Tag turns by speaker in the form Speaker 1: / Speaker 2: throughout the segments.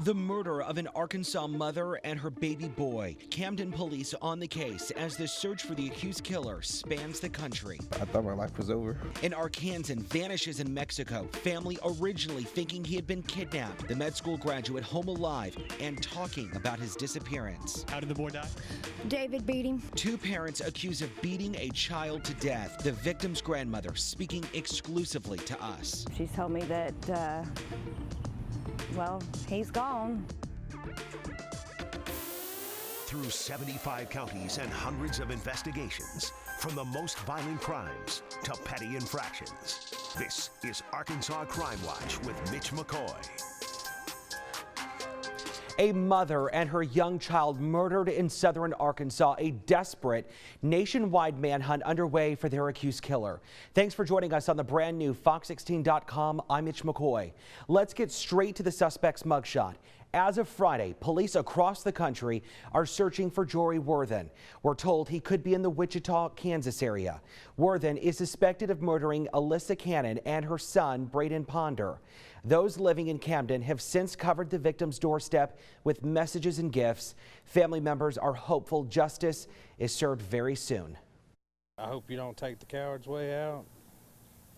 Speaker 1: The murder of an Arkansas mother and her baby boy. Camden police on the case as the search for the accused killer spans the country.
Speaker 2: I thought my life was over.
Speaker 1: An Arkansan vanishes in Mexico. Family originally thinking he had been kidnapped. The med school graduate home alive and talking about his disappearance.
Speaker 3: How did the boy die?
Speaker 4: David beat him.
Speaker 1: Two parents accused of beating a child to death. The victim's grandmother speaking exclusively to us.
Speaker 4: She told me that, well, he's gone.
Speaker 5: Through 75 counties and hundreds of investigations, from the most violent crimes to petty infractions, this is Arkansas Crime Watch with Mitch McCoy.
Speaker 1: A mother and her young child murdered in southern Arkansas. A desperate nationwide manhunt underway for their accused killer. Thanks for joining us on the brand new Fox16.com. I'm Mitch McCoy. Let's get straight to the suspect's mugshot. As of Friday, police across the country are searching for Corrie Worthen. We're told he could be in the Wichita, Kansas area. Worthen is suspected of murdering Alyssa Cannon and her son, Braden Ponder. Those living in Camden have since covered the victim's doorstep with messages and gifts. Family members are hopeful justice is served very soon.
Speaker 6: I hope you don't take the coward's way out.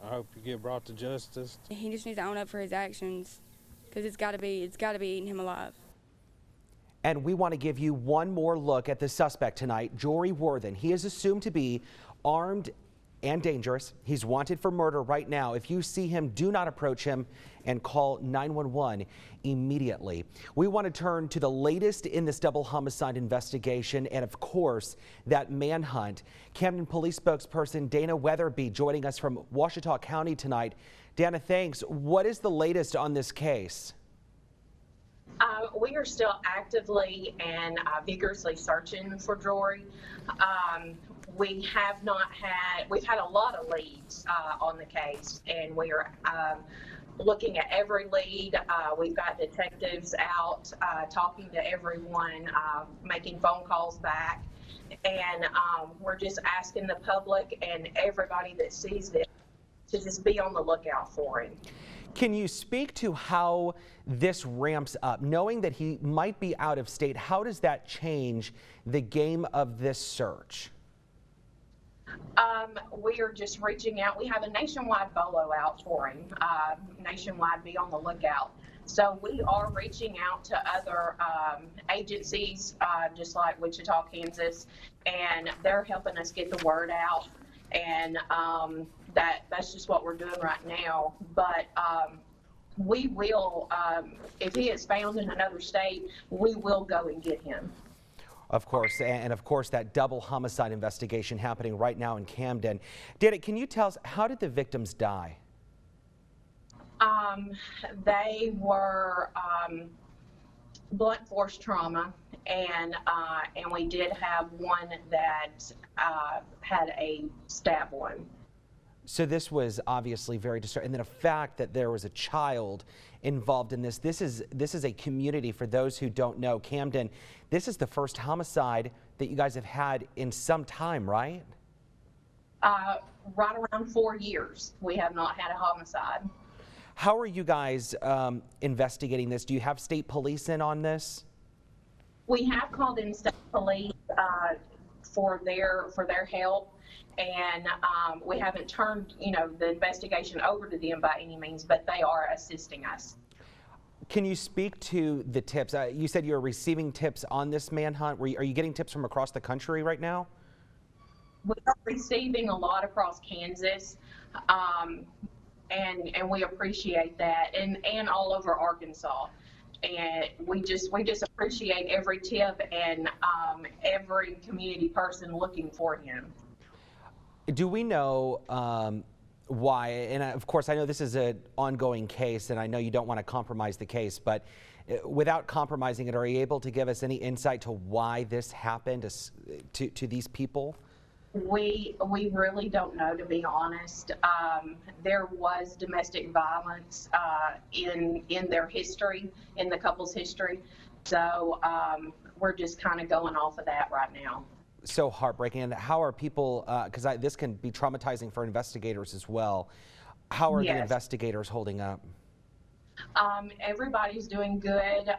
Speaker 6: I hope you get brought to justice.
Speaker 7: He just needs to own up for his actions, because it's got to be eating him alive.
Speaker 1: And we want to give you one more look at the suspect tonight, Corrie Worthen. He is assumed to be armed and dangerous. He's wanted for murder right now. If you see him, do not approach him and call 911 immediately. We want to turn to the latest in this double homicide investigation and, of course, that manhunt. Camden Police spokesperson Dana Weatherby joining us from Ouachita County tonight. Dana, thanks. What is the latest on this case?
Speaker 8: We are still actively and vigorously searching for Corrie. We've had a lot of leads on the case, and we are looking at every lead. We've got detectives out talking to everyone, making phone calls back, and we're just asking the public and everybody that sees this to just be on the lookout for him.
Speaker 1: Can you speak to how this ramps up? Knowing that he might be out of state, how does that change the game of this search?
Speaker 8: We are just reaching out. We have a nationwide bolo out for him. Nationwide, be on the lookout. So we are reaching out to other agencies, just like Wichita, Kansas, and they're helping us get the word out. And that's just what we're doing right now. But we will, if he is found in another state, we will go and get him.
Speaker 1: Of course, and of course that double homicide investigation happening right now in Camden. Dana, can you tell us, how did the victims die?
Speaker 8: They were blunt force trauma, and we did have one that had a stab wound.
Speaker 1: So this was obviously very disturbing, and then the fact that there was a child involved in this. This is a community, for those who don't know, Camden. This is the first homicide that you guys have had in some time, right?
Speaker 8: Right around 4 years, we have not had a homicide.
Speaker 1: How are you guys investigating this? Do you have state police in on this?
Speaker 8: We have called in state police for their help. And we haven't turned, the investigation over to them by any means, but they are assisting us.
Speaker 1: Can you speak to the tips? You said you're receiving tips on this manhunt. Are you getting tips from across the country right now?
Speaker 8: We are receiving a lot across Kansas, and we appreciate that, and all over Arkansas. And we just appreciate every tip and every community person looking for him.
Speaker 1: Do we know why? And of course, I know this is an ongoing case, and I know you don't want to compromise the case, but without compromising it, are you able to give us any insight to why this happened to these people?
Speaker 8: We really don't know, to be honest. There was domestic violence in their history, in the couple's history. So we're just kind of going off of that right now.
Speaker 1: So heartbreaking. And how are people, because this can be traumatizing for investigators as well, how are the investigators holding up?
Speaker 8: Everybody's doing good.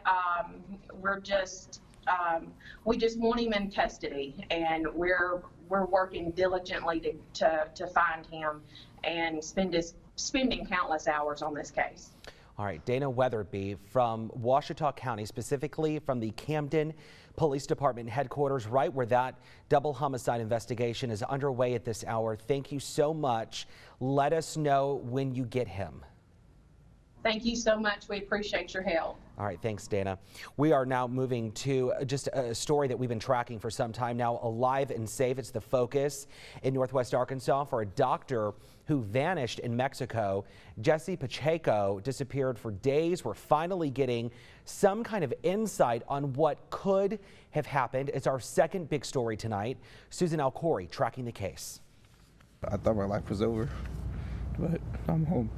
Speaker 8: We just want him in custody, and we're working diligently to find him and spending countless hours on this case.
Speaker 1: All right, Dana Weatherby from Ouachita County, specifically from the Camden Police Department headquarters, right where that double homicide investigation is underway at this hour. Thank you so much. Let us know when you get him.
Speaker 8: Thank you so much. We appreciate your help.
Speaker 1: All right, thanks, Dana. We are now moving to just a story that we've been tracking for some time now. Alive and safe, it's the focus in Northwest Arkansas for a doctor who vanished in Mexico. Jesse Pacheco disappeared for days. We're finally getting some kind of insight on what could have happened. It's our second big story tonight. Susan Corrie tracking the case.
Speaker 2: I thought my life was over, but I'm home.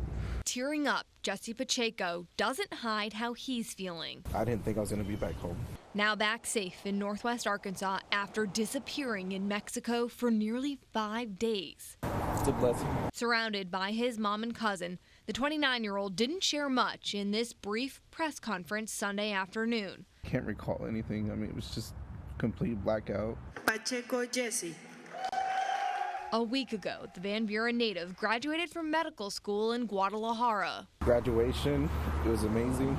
Speaker 3: Tearing up, Jesse Pacheco doesn't hide how he's feeling.
Speaker 2: I didn't think I was going to be back home.
Speaker 3: Now back safe in Northwest Arkansas after disappearing in Mexico for nearly 5 days.
Speaker 2: It's a blessing.
Speaker 3: Surrounded by his mom and cousin, the 29-year-old didn't share much in this brief press conference Sunday afternoon.
Speaker 2: Can't recall anything. I mean, it was just complete blackout.
Speaker 9: Pacheco Jesse.
Speaker 3: A week ago, the Van Buren native graduated from medical school in Guadalajara.
Speaker 2: Graduation, it was amazing.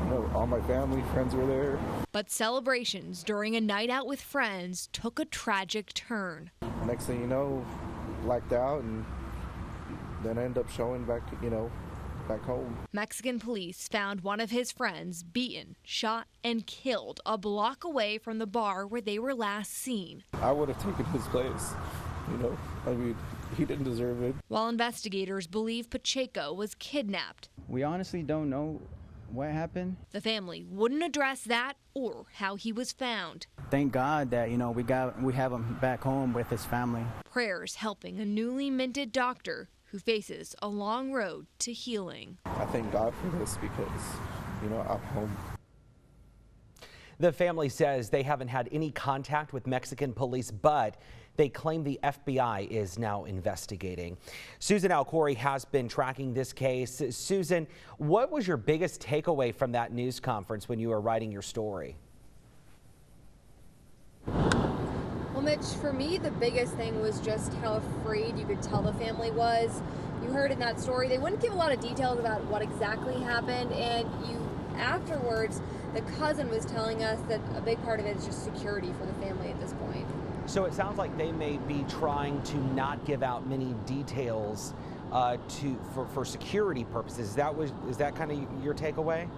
Speaker 2: You know, all my family, friends were there.
Speaker 3: But celebrations during a night out with friends took a tragic turn.
Speaker 2: Next thing you know, blacked out, and then I ended up showing back, back home.
Speaker 3: Mexican police found one of his friends beaten, shot, and killed a block away from the bar where they were last seen.
Speaker 2: I would have taken his place. I mean, he didn't deserve it.
Speaker 3: While investigators believe Pacheco was kidnapped.
Speaker 10: We honestly don't know what happened.
Speaker 3: The family wouldn't address that or how he was found.
Speaker 10: Thank God that, we have him back home with his family.
Speaker 3: Prayers helping a newly minted doctor who faces a long road to healing.
Speaker 2: I thank God for this because, I'm home.
Speaker 1: The family says they haven't had any contact with Mexican police, but they claim the FBI is now investigating. Susan Corrie has been tracking this case. Susan, what was your biggest takeaway from that news conference when you were writing your story?
Speaker 11: Well, Mitch, for me, the biggest thing was just how afraid you could tell the family was. You heard in that story, they wouldn't give a lot of details about what exactly happened, and afterwards, the cousin was telling us that a big part of it is just security for the family at this point.
Speaker 1: So it sounds like they may be trying to not give out many details for security purposes. Is that kind of your takeaway?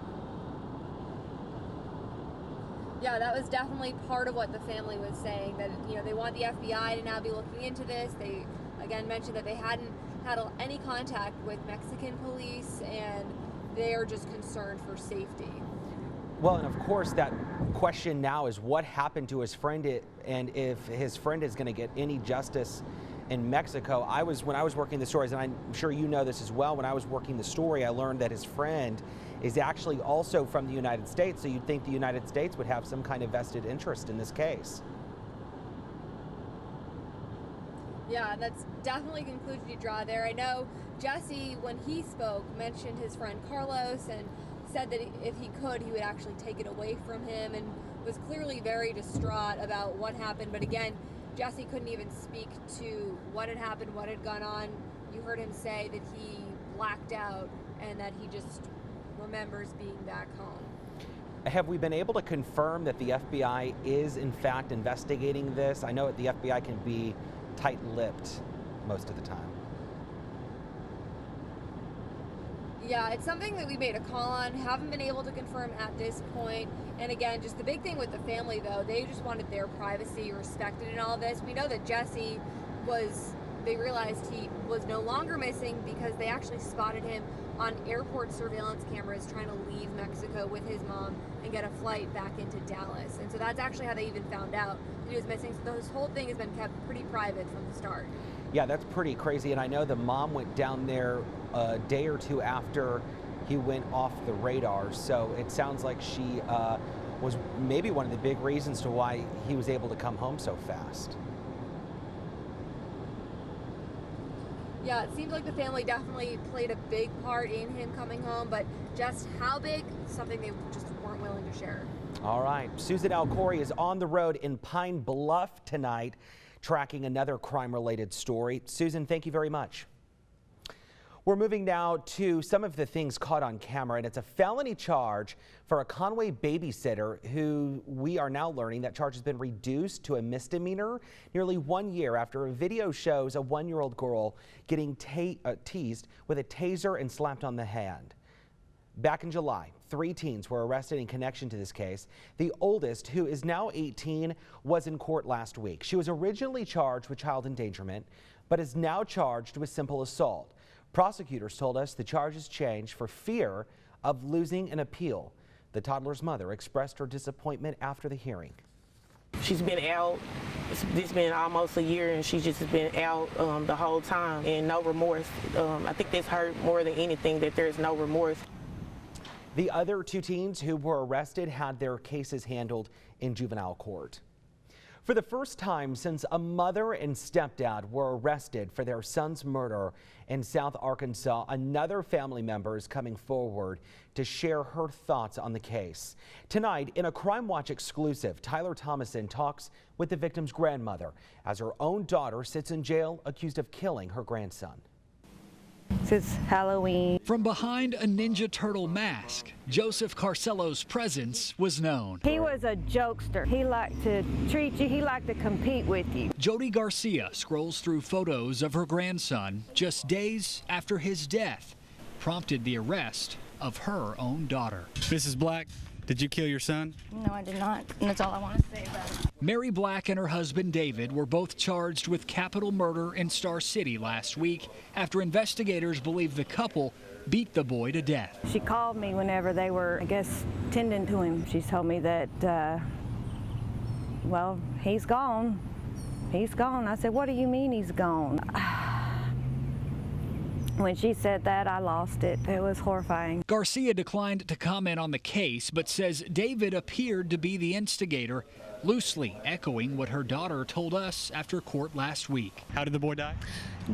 Speaker 11: Yeah, that was definitely part of what the family was saying, that they want the FBI to now be looking into this. They again mentioned that they hadn't had any contact with Mexican police, and they are just concerned for safety.
Speaker 1: Well, and of course that question now is what happened to his friend, and if his friend is going to get any justice in Mexico. When I was working the stories, and I'm sure you know this as well, when I was working the story, I learned that his friend is actually also from the United States, so you'd think the United States would have some kind of vested interest in this case.
Speaker 11: Yeah, that's definitely a conclusion you draw there. I know Jesse, when he spoke, mentioned his friend Carlos and said that if he could, he would actually take it away from him, and was clearly very distraught about what happened. But again, Jesse couldn't even speak to what had happened, what had gone on. You heard him say that he blacked out and that he just remembers being back home.
Speaker 1: Have we been able to confirm that the FBI is in fact investigating this? I know that the FBI can be tight-lipped most of the time.
Speaker 11: Yeah, it's something that we made a call on, haven't been able to confirm at this point. And again, just the big thing with the family, though, they just wanted their privacy respected in all this. We know that Jesse they realized he was no longer missing because they actually spotted him on airport surveillance cameras trying to leave Mexico with his mom and get a flight back into Dallas. And so that's actually how they even found out that he was missing. So this whole thing has been kept pretty private from the start.
Speaker 1: Yeah, that's pretty crazy. And I know the mom went down there a day or two after he went off the radar. So it sounds like she was maybe one of the big reasons to why he was able to come home so fast.
Speaker 11: Yeah, it seems like the family definitely played a big part in him coming home, but just how big, something they just weren't willing to share.
Speaker 1: All right, Susan L. Corrie is on the road in Pine Bluff tonight, tracking another crime-related story. Susan, thank you very much. We're moving now to some of the things caught on camera, and it's a felony charge for a Conway babysitter who we are now learning that charge has been reduced to a misdemeanor nearly 1 year after a video shows a 1-year-old girl getting teased with a taser and slapped on the hand. Back in July, 3 teens were arrested in connection to this case. The oldest, who is now 18, was in court last week. She was originally charged with child endangerment, but is now charged with simple assault. Prosecutors told us the charges changed for fear of losing an appeal. The toddler's mother expressed her disappointment after the hearing.
Speaker 9: She's been out. It's been almost a year, and she's just been out the whole time, and no remorse. I think that's hurt more than anything, that there's no remorse.
Speaker 1: The other 2 teens who were arrested had their cases handled in juvenile court. For the first time since a mother and stepdad were arrested for their son's murder in South Arkansas, another family member is coming forward to share her thoughts on the case. Tonight, in a Crime Watch exclusive, Tyler Thomason talks with the victim's grandmother as her own daughter sits in jail accused of killing her grandson.
Speaker 4: It's Halloween.
Speaker 12: From behind a Ninja Turtle mask, Joseph Carcello's presence was known.
Speaker 4: He was a jokester. He liked to treat you. He liked to compete with you.
Speaker 12: Jody Garcia scrolls through photos of her grandson just days after his death, prompted the arrest of her own daughter.
Speaker 13: Mrs. Black, did you kill your son?
Speaker 4: No, I did not. And that's all I want to say about it.
Speaker 12: Mary Black and her husband David were both charged with capital murder in Star City last week after investigators believe the couple beat the boy to death.
Speaker 4: She called me whenever they were, I guess, tending to him. She told me that, well, he's gone. He's gone. I said, what do you mean he's gone? When she said that, I lost it. It was horrifying.
Speaker 12: Garcia declined to comment on the case, but says David appeared to be the instigator, loosely echoing what her daughter told us after court last week.
Speaker 13: How did the boy die?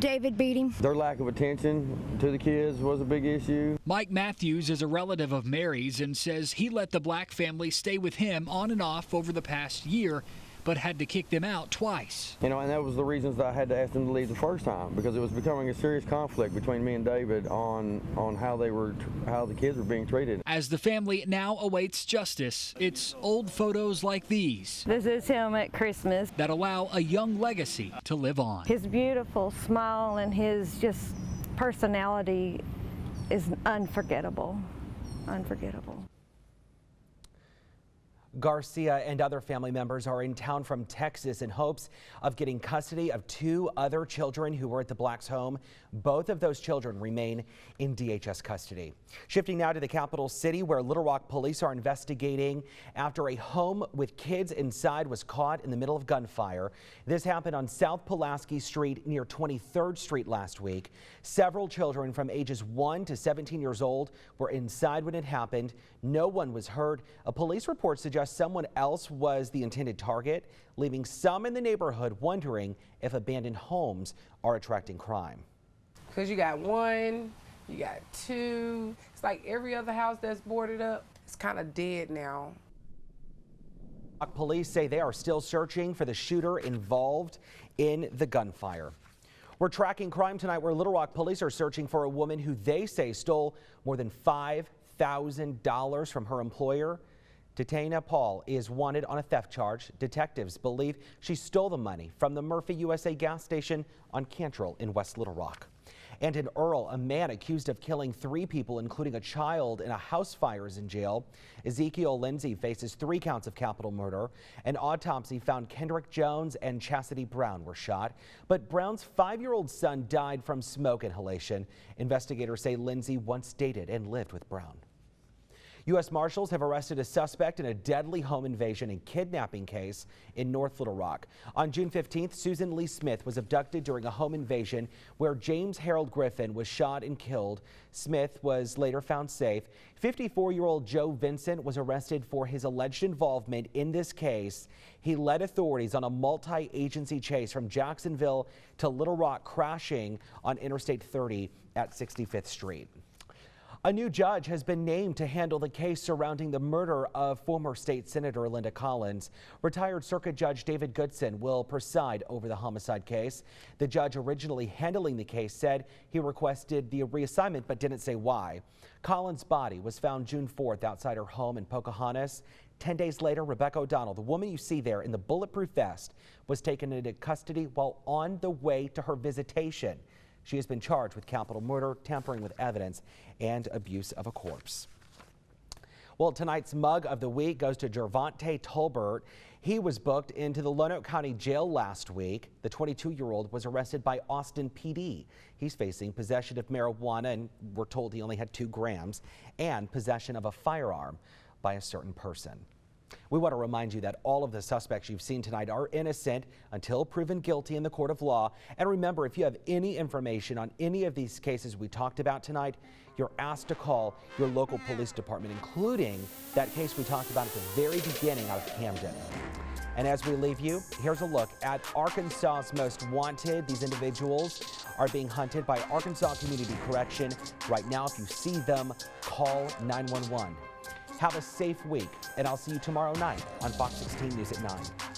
Speaker 4: David beat him.
Speaker 14: Their lack of attention to the kids was a big issue.
Speaker 12: Mike Matthews is a relative of Mary's and says he let the Black family stay with him on and off over the past year, but had to kick them out twice.
Speaker 14: You know, and that was the reasons that I had to ask them to leave the first time, because it was becoming a serious conflict between me and David on how the kids were being treated.
Speaker 12: As the family now awaits justice, it's old photos like these.
Speaker 4: This is him at Christmas.
Speaker 12: That allow a young legacy to live on.
Speaker 4: His beautiful smile and his just personality is unforgettable. Unforgettable.
Speaker 1: Garcia and other family members are in town from Texas in hopes of getting custody of 2 other children who were at the Blacks' home. Both of those children remain in DHS custody. Shifting now to the capital city, where Little Rock police are investigating after a home with kids inside was caught in the middle of gunfire. This happened on South Pulaski Street near 23rd Street last week. Several children from ages 1 to 17 years old were inside when it happened. No one was hurt. A police report suggests someone else was the intended target, leaving some in the neighborhood wondering if abandoned homes are attracting crime.
Speaker 15: Because you got 1, you got 2, it's like every other house that's boarded up, it's kind of dead now.
Speaker 1: Police say they are still searching for the shooter involved in the gunfire. We're tracking crime tonight, where Little Rock police are searching for a woman who they say stole more than $5,000 from her employer. Tatiana Paul is wanted on a theft charge. Detectives believe she stole the money from the Murphy USA gas station on Cantrell in West Little Rock. And in Earl, a man accused of killing 3 people, including a child, in a house fire is in jail. Ezekiel Lindsay faces 3 counts of capital murder. An autopsy found Kendrick Jones and Chastity Brown were shot, but Brown's 5-year-old son died from smoke inhalation. Investigators say Lindsay once dated and lived with Brown. U.S. Marshals have arrested a suspect in a deadly home invasion and kidnapping case in North Little Rock. On June 15th, Susan Lee Smith was abducted during a home invasion where James Harold Griffin was shot and killed. Smith was later found safe. 54-year-old Joe Vincent was arrested for his alleged involvement in this case. He led authorities on a multi-agency chase from Jacksonville to Little Rock, crashing on Interstate 30 at 65th Street. A new judge has been named to handle the case surrounding the murder of former state senator Linda Collins. Retired Circuit Judge David Goodson will preside over the homicide case. The judge originally handling the case said he requested the reassignment but didn't say why. Collins' body was found June 4th outside her home in Pocahontas. 10 days later, Rebecca O'Donnell, the woman you see there in the bulletproof vest, was taken into custody while on the way to her visitation. She has been charged with capital murder, tampering with evidence, and abuse of a corpse. Well, tonight's mug of the week goes to Gervonta Tolbert. He was booked into the Lonoke County Jail last week. The 22-year-old was arrested by Austin PD. He's facing possession of marijuana, and we're told he only had 2 grams, and possession of a firearm by a certain person. We want to remind you that all of the suspects you've seen tonight are innocent until proven guilty in the court of law. And remember, if you have any information on any of these cases we talked about tonight, you're asked to call your local police department, including that case we talked about at the very beginning out of Camden. And as we leave you, here's a look at Arkansas's most wanted. These individuals are being hunted by Arkansas Community Correction. Right now, if you see them, call 911. Have a safe week, and I'll see you tomorrow night on Fox 16 News at 9.